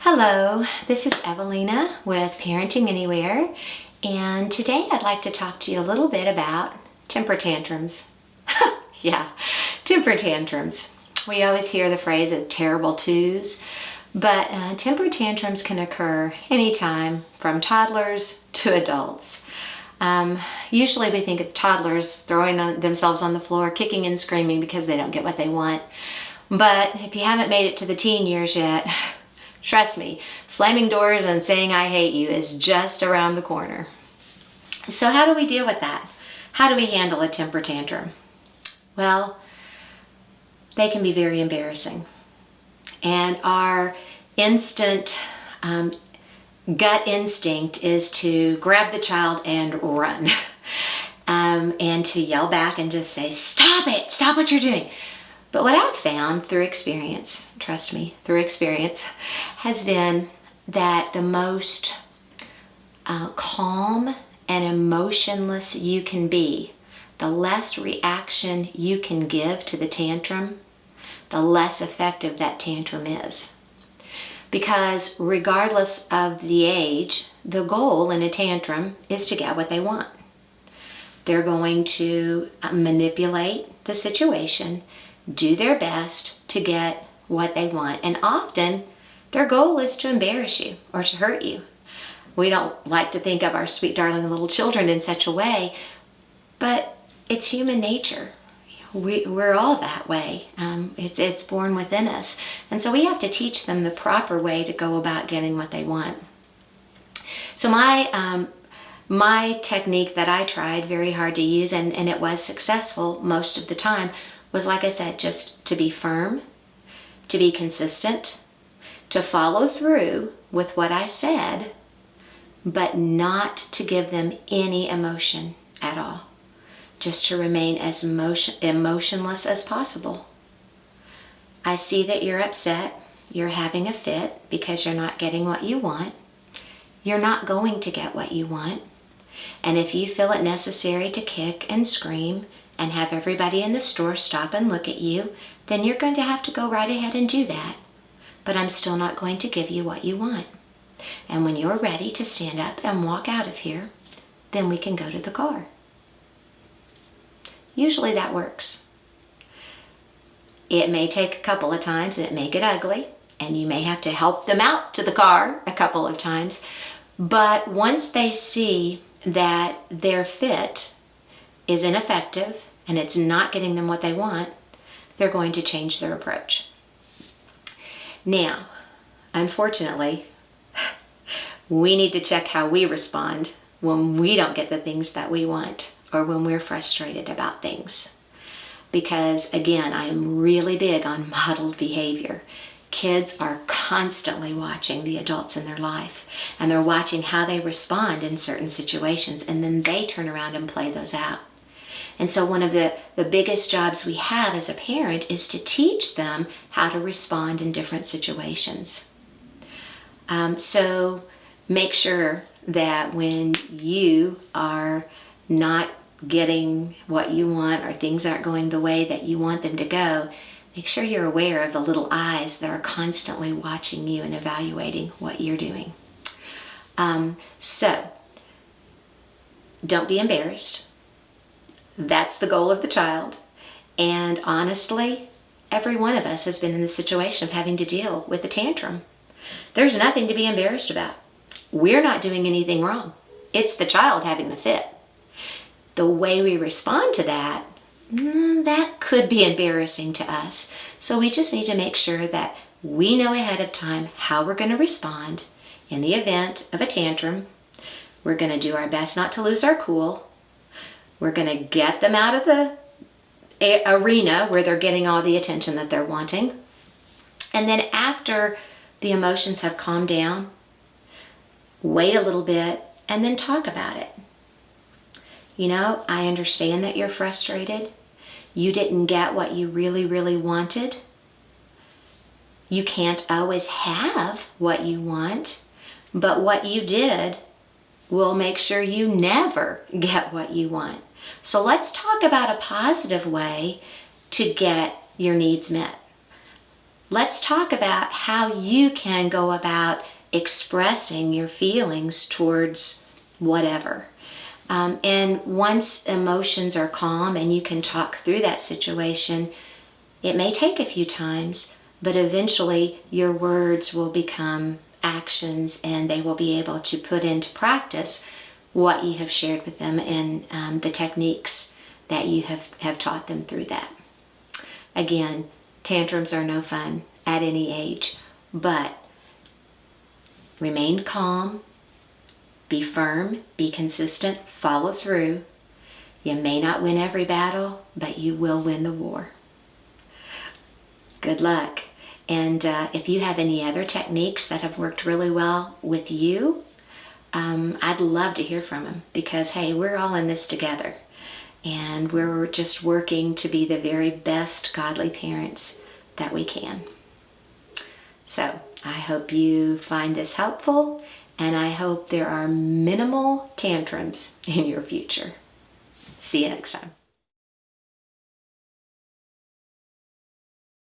Hello, this is Evelina with Parenting Anywhere, and today I'd like to talk to you a little bit about temper tantrums. Yeah, temper tantrums. We always hear the phrase of terrible twos, but temper tantrums can occur anytime from toddlers to adults. Usually we think of toddlers throwing themselves on the floor, kicking and screaming because they don't get what they want. But if you haven't made it to the teen years yet, trust me, slamming doors and saying I hate you is just around the corner. So how do we deal with that? How do we handle a temper tantrum? Well, they can be very embarrassing. And our instant gut instinct is to grab the child and run. And to yell back and just say, stop it, stop what you're doing. But what I've found through experience, trust me, through experience, has been that the most calm and emotionless you can be, the less reaction you can give to the tantrum, the less effective that tantrum is. Because regardless of the age, the goal in a tantrum is to get what they want. They're going to manipulate the situation, do their best to get what they want. And often, their goal is to embarrass you or to hurt you. We don't like to think of our sweet, darling little children in such a way, but it's human nature. We're all that way. It's born within us. And so we have to teach them the proper way to go about getting what they want. So my technique that I tried very hard to use, and it was successful most of the time, was, like I said, just to be firm, to be consistent, to follow through with what I said, but not to give them any emotion at all. Just to remain as emotionless as possible. I see that you're upset, you're having a fit because you're not getting what you want. You're not going to get what you want. And if you feel it necessary to kick and scream and have everybody in the store stop and look at you, then you're going to have to go right ahead and do that. But I'm still not going to give you what you want. And when you're ready to stand up and walk out of here, then we can go to the car. Usually that works. It may take a couple of times and it may get ugly, and you may have to help them out to the car a couple of times. But once they see that their fit is ineffective and it's not getting them what they want, they're going to change their approach. Now, unfortunately, we need to check how we respond when we don't get the things that we want or when we're frustrated about things. Because again, I am really big on modeled behavior. Kids are constantly watching the adults in their life, and they're watching how they respond in certain situations, and then they turn around and play those out. And so one of the biggest jobs we have as a parent is to teach them how to respond in different situations. So make sure that when you are not getting what you want or things aren't going the way that you want them to go, make sure you're aware of the little eyes that are constantly watching you and evaluating what you're doing. So don't be embarrassed. That's the goal of the child. And honestly, every one of us has been in the situation of having to deal with a tantrum. There's nothing to be embarrassed about. We're not doing anything wrong. It's the child having the fit. The way we respond to that, that could be embarrassing to us. So we just need to make sure that we know ahead of time how we're going to respond in the event of a tantrum. We're going to do our best not to lose our cool. We're going to get them out of the arena where they're getting all the attention that they're wanting. And then after the emotions have calmed down, wait a little bit and then talk about it. You know, I understand that you're frustrated. You didn't get what you really, really wanted. You can't always have what you want, but what you did will make sure you never get what you want. So let's talk about a positive way to get your needs met. let's talk about how you can go about expressing your feelings towards whatever. And once emotions are calm and you can talk through that situation, it may take a few times, but eventually your words will become actions and they will be able to put into practice what you have shared with them and the techniques that you have taught them through that. Again, tantrums are no fun at any age, but remain calm, be firm, be consistent, follow through. You may not win every battle, but you will win the war. Good luck. And if you have any other techniques that have worked really well with you, I'd love to hear from them, because hey, we're all in this together and we're just working to be the very best godly parents that we can. So I hope you find this helpful, and I hope there are minimal tantrums in your future. See you next time.